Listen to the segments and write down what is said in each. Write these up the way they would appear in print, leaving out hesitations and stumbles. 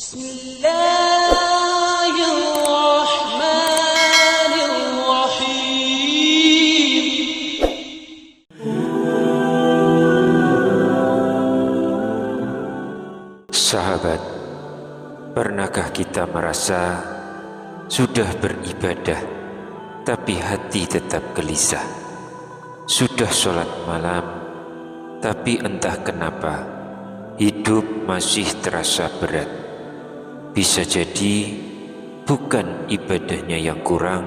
Bismillahirrahmanirrahim. Sahabat, pernahkah kita merasa sudah beribadah tapi hati tetap gelisah? Sudah sholat malam tapi entah kenapa hidup masih terasa berat. Bisa jadi bukan ibadahnya yang kurang,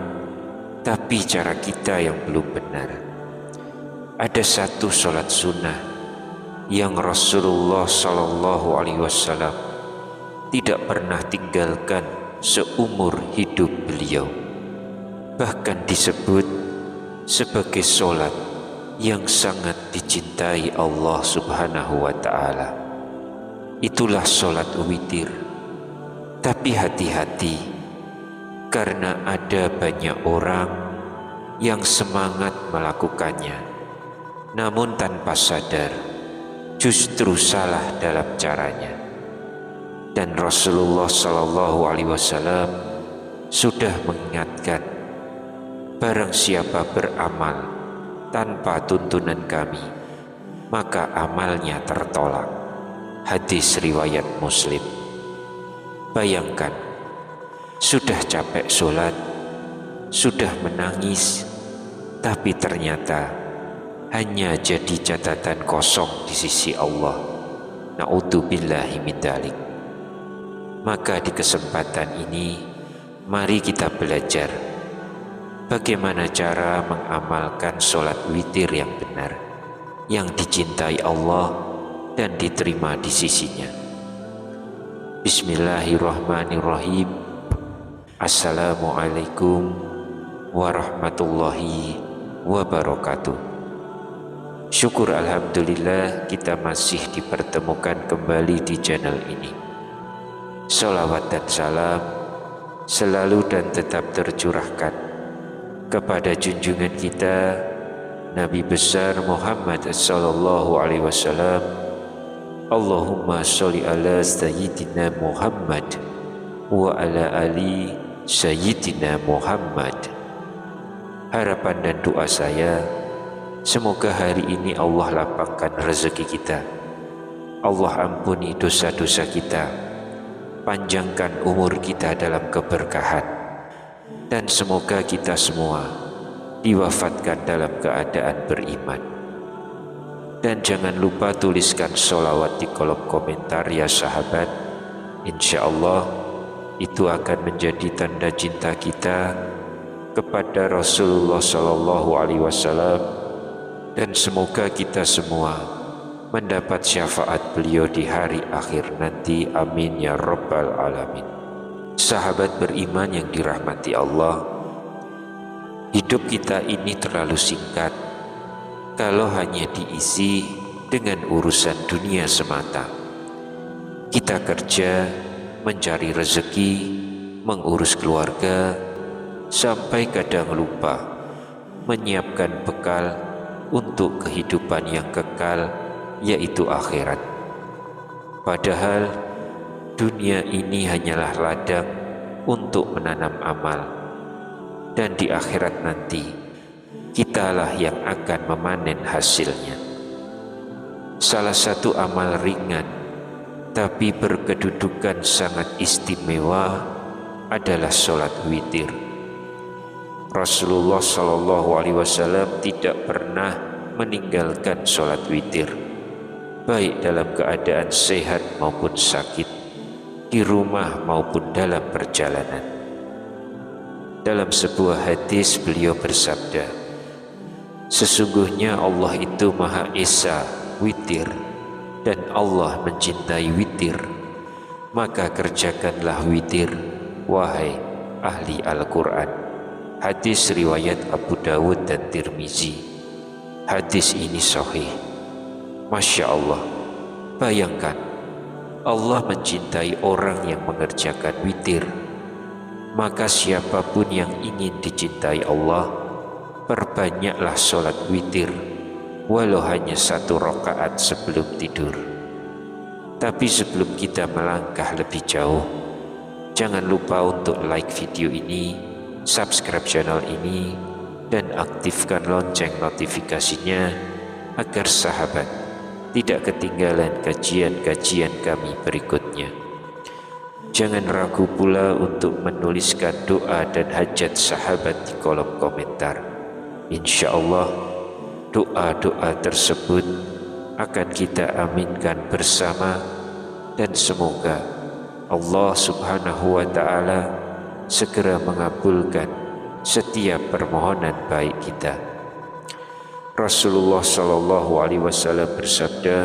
tapi cara kita yang belum benar. Ada satu sholat sunnah yang Rasulullah SAW tidak pernah tinggalkan seumur hidup beliau. Bahkan disebut sebagai sholat yang sangat dicintai Allah Subhanahu wa Ta'ala. Itulah sholat witir. Tapi hati-hati, karena ada banyak orang yang semangat melakukannya, namun tanpa sadar justru salah dalam caranya. Dan Rasulullah SAW sudah mengingatkan, barang siapa beramal tanpa tuntunan kami, maka amalnya tertolak. Hadis riwayat Muslim. Bayangkan, sudah capek sholat, sudah menangis, tapi ternyata hanya jadi catatan kosong di sisi Allah. Na'udzubillahi min dzalik. Maka di kesempatan ini, mari kita belajar bagaimana cara mengamalkan sholat witir yang benar, yang dicintai Allah dan diterima di sisinya. Bismillahirrahmanirrahim. Assalamualaikum warahmatullahi wabarakatuh. Syukur alhamdulillah kita masih dipertemukan kembali di channel ini. Salawat dan salam selalu dan tetap tercurahkan kepada junjungan kita Nabi besar Muhammad sallallahu alaihi wasallam. Allahumma sholli ala sayyidina Muhammad wa ala ali sayyidina Muhammad. Harapan dan doa saya, semoga hari ini Allah lapangkan rezeki kita, Allah ampuni dosa-dosa kita, panjangkan umur kita dalam keberkahan, dan semoga kita semua diwafatkan dalam keadaan beriman. Dan jangan lupa tuliskan sholawat di kolom komentar ya sahabat. Insya Allah itu akan menjadi tanda cinta kita kepada Rasulullah SAW, dan semoga kita semua mendapat syafaat beliau di hari akhir nanti. Amin ya rabbal alamin. Sahabat beriman yang dirahmati Allah, hidup kita ini terlalu singkat kalau hanya diisi dengan urusan dunia semata. Kita kerja, mencari rezeki, mengurus keluarga, sampai kadang lupa menyiapkan bekal untuk kehidupan yang kekal, yaitu akhirat. Padahal dunia ini hanyalah ladang untuk menanam amal, dan di akhirat nanti kitalah yang akan memanen hasilnya. Salah satu amal ringan tapi berkedudukan sangat istimewa adalah sholat witir. Rasulullah SAW tidak pernah meninggalkan sholat witir, baik dalam keadaan sehat maupun sakit, di rumah maupun dalam perjalanan. Dalam sebuah hadis beliau bersabda, sesungguhnya Allah itu Maha Esa witir, dan Allah mencintai witir. Maka kerjakanlah witir, wahai ahli Al-Quran. Hadis riwayat Abu Dawud dan Tirmizi. Hadis ini sahih. Masya Allah, bayangkan Allah mencintai orang yang mengerjakan witir. Maka siapapun yang ingin dicintai Allah, perbanyaklah sholat witir, walau hanya 1 rakaat sebelum tidur. Tapi sebelum kita melangkah lebih jauh, jangan lupa untuk like video ini, subscribe channel ini, dan aktifkan lonceng notifikasinya agar sahabat tidak ketinggalan kajian-kajian kami berikutnya. Jangan ragu pula untuk menuliskan doa dan hajat sahabat di kolom komentar. Insya Allah doa-doa tersebut akan kita aminkan bersama, dan semoga Allah Subhanahu wa Ta'ala segera mengabulkan setiap permohonan baik kita. Rasulullah Shallallahu Alaihi Wasallam bersabda,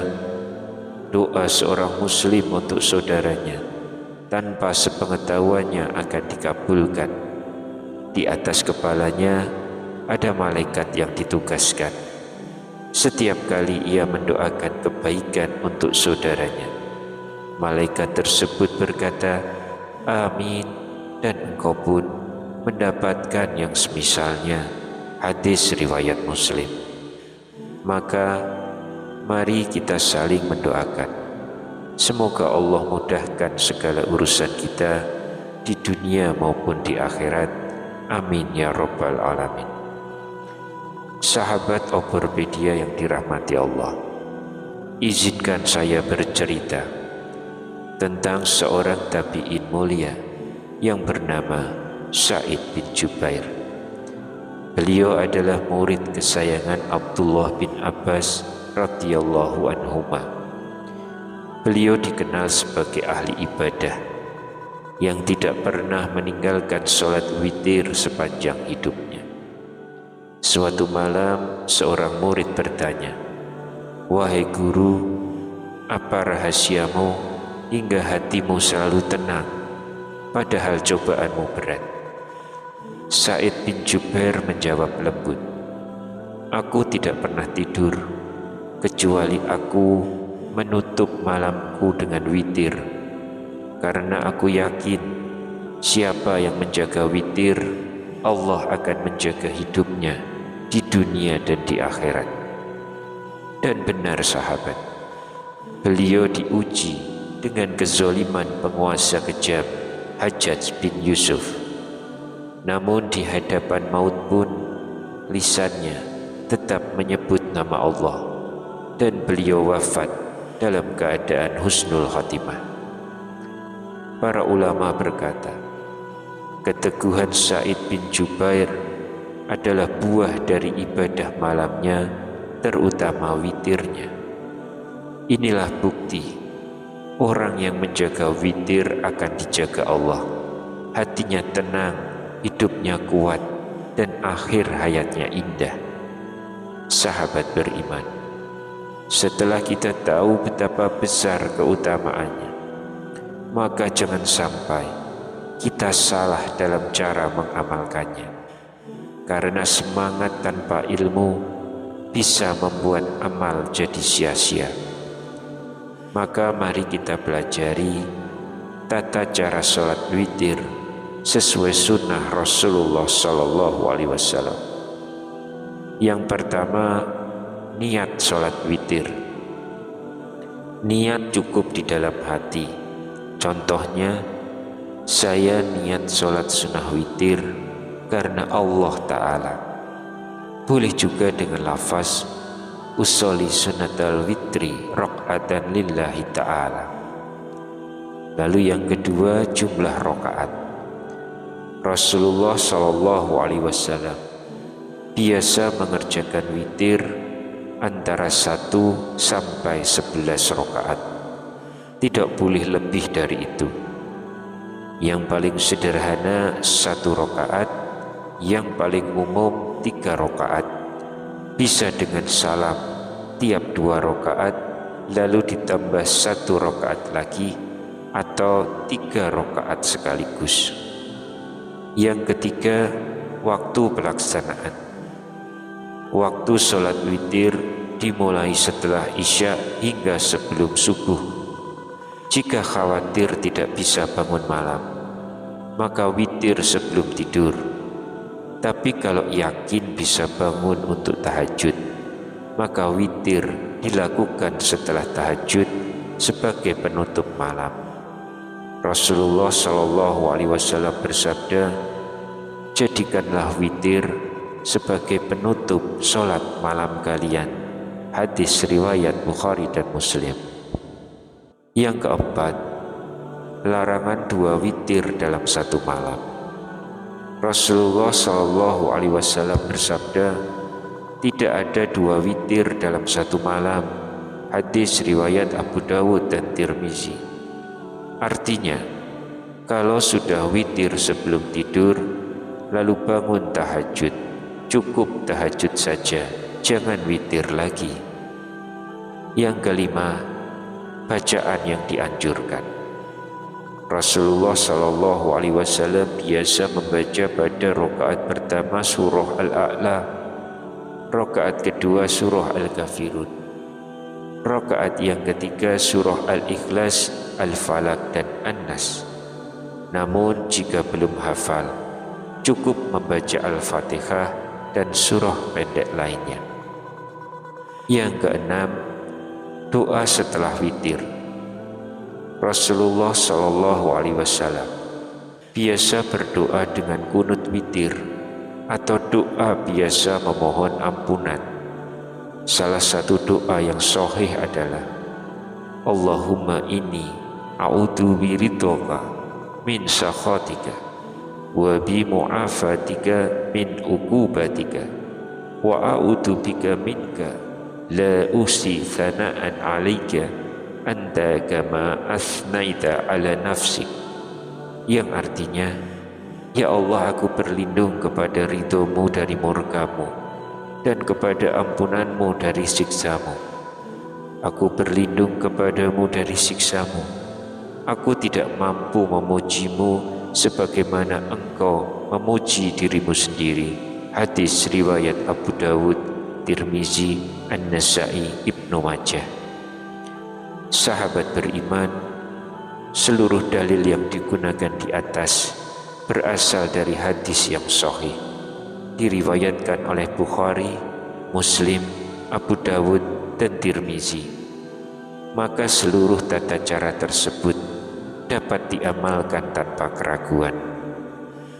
doa seorang muslim untuk saudaranya tanpa sepengetahuannya akan dikabulkan. Di atas kepalanya ada malaikat yang ditugaskan. Setiap kali ia mendoakan kebaikan untuk saudaranya, malaikat tersebut berkata, amin, dan engkau pun mendapatkan yang semisalnya. Hadis riwayat Muslim. Maka mari kita saling mendoakan. Semoga Allah mudahkan segala urusan kita di dunia maupun di akhirat. Amin ya Rabbal Alamin. Sahabat Oborpedia yang dirahmati Allah, izinkan saya bercerita tentang seorang tabi'in mulia yang bernama Sa'id bin Jubair. Beliau adalah murid kesayangan Abdullah bin Abbas radhiyallahu anhuma. Beliau dikenal sebagai ahli ibadah yang tidak pernah meninggalkan sholat witir sepanjang hidupnya. Suatu malam seorang murid bertanya, wahai guru, apa rahasiamu hingga hatimu selalu tenang padahal cobaanmu berat? Sa'id bin Jubair menjawab lembut, aku tidak pernah tidur kecuali aku menutup malamku dengan witir, karena aku yakin siapa yang menjaga witir, Allah akan menjaga hidupnya di dunia dan di akhirat. Dan benar sahabat, beliau diuji dengan kezaliman penguasa kejam Hajjaj bin Yusuf. Namun di hadapan maut pun lisannya tetap menyebut nama Allah, dan beliau wafat dalam keadaan husnul khatimah. Para ulama berkata, keteguhan Sa'id bin Jubair adalah buah dari ibadah malamnya, terutama witirnya. Inilah bukti orang yang menjaga witir akan dijaga Allah. Hatinya tenang, hidupnya kuat, dan akhir hayatnya indah. Sahabat beriman, setelah kita tahu betapa besar keutamaannya, maka jangan sampai kita salah dalam cara mengamalkannya, karena semangat tanpa ilmu bisa membuat amal jadi sia-sia. Maka mari kita pelajari tata cara sholat witir sesuai sunnah Rasulullah Sallallahu Alaihi Wasallam. Yang pertama, niat sholat witir. Niat cukup di dalam hati. Contohnya, saya niat sholat sunnah witir karena Allah Ta'ala. Boleh juga dengan lafaz usolli sunnatal witri rok'atan lillahi ta'ala. Lalu yang kedua, jumlah rokaat. Rasulullah Sallallahu Alaihi Wasallam biasa mengerjakan witir antara 1 sampai 11 rokaat. Tidak boleh lebih dari itu. Yang paling sederhana 1 rokaat, yang paling umum 3 rokaat. Bisa dengan salam tiap 2 rokaat, lalu ditambah 1 rokaat lagi, atau 3 rokaat sekaligus. Yang ketiga, waktu pelaksanaan. Waktu sholat witir dimulai setelah isya hingga sebelum subuh. Jika khawatir tidak bisa bangun malam, maka witir sebelum tidur. Tapi kalau yakin bisa bangun untuk tahajud, maka witir dilakukan setelah tahajud sebagai penutup malam. Rasulullah Shallallahu Alaihi Wasallam bersabda, jadikanlah witir sebagai penutup sholat malam kalian. Hadis riwayat Bukhari dan Muslim. Yang keempat, larangan 2 witir dalam satu malam. Rasulullah Shallallahu Alaihi Wasallam bersabda, tidak ada 2 witir dalam satu malam. Hadis riwayat Abu Dawud dan Tirmizi. Artinya, kalau sudah witir sebelum tidur, lalu bangun tahajud, cukup tahajud saja, jangan witir lagi. Yang kelima, bacaan yang dianjurkan. Rasulullah Shallallahu Alaihi Wasallam biasa membaca pada rakaat pertama surah Al-A'la, rakaat kedua surah Al-Kafirun, rakaat yang ketiga surah Al-Ikhlas, Al-Falaq dan An-Nas. Namun jika belum hafal, cukup membaca Al-Fatihah dan surah pendek lainnya. Yang keenam, doa setelah witir. Rasulullah Shallallahu Alaihi Wasallam biasa berdoa dengan kunut witir atau doa biasa memohon ampunan. Salah satu doa yang sahih adalah Allahumma inni a'udzu biridhoka min sakhatika wa bi mu'afatika min uqubatika wa a'udzu bika minka la usi thana'an 'alaika anta kama asnaita ala nafsik, yang artinya, ya Allah, aku berlindung kepada ridhomu dari murkamu dan kepada ampunanmu dari siksamu. Aku berlindung kepadamu dari siksamu. Aku tidak mampu memujimu sebagaimana engkau memuji dirimu sendiri. Hadis riwayat Abu Dawud, Tirmizi, An-Nasai, Ibnu Majah. Sahabat beriman, seluruh dalil yang digunakan di atas berasal dari hadis yang sahih, diriwayatkan oleh Bukhari, Muslim, Abu Dawud, dan Tirmizi. Maka seluruh tata cara tersebut dapat diamalkan tanpa keraguan.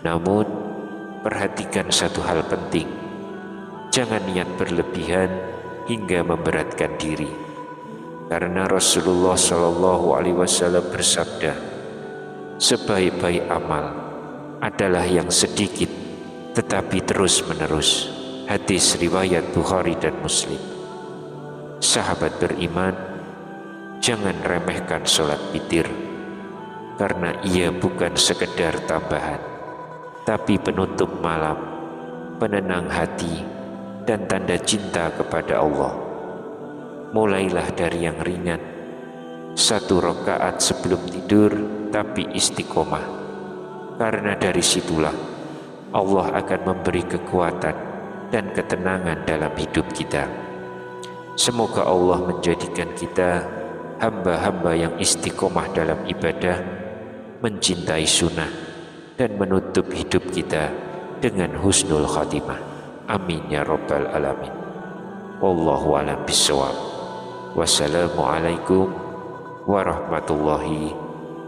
Namun, perhatikan satu hal penting, jangan niat berlebihan hingga memberatkan diri. Karena Rasulullah Shallallahu Alaihi Wasallam bersabda, sebaik-baik amal adalah yang sedikit tetapi terus menerus. Hadis riwayat Bukhari dan Muslim. Sahabat beriman, jangan remehkan sholat witir, karena ia bukan sekedar tambahan, tapi penutup malam, penenang hati, dan tanda cinta kepada Allah. Mulailah dari yang ringan, 1 rakaat sebelum tidur tapi istiqomah, karena dari situlah Allah akan memberi kekuatan dan ketenangan dalam hidup kita. Semoga Allah menjadikan kita hamba-hamba yang istiqomah dalam ibadah, mencintai sunnah, dan menutup hidup kita dengan husnul khatimah. Amin ya rabbal alamin. Wallahu a'lam bishawab. Wassalamualaikum warahmatullahi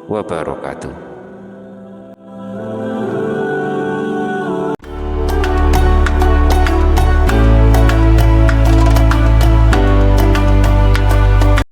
wabarakatuh.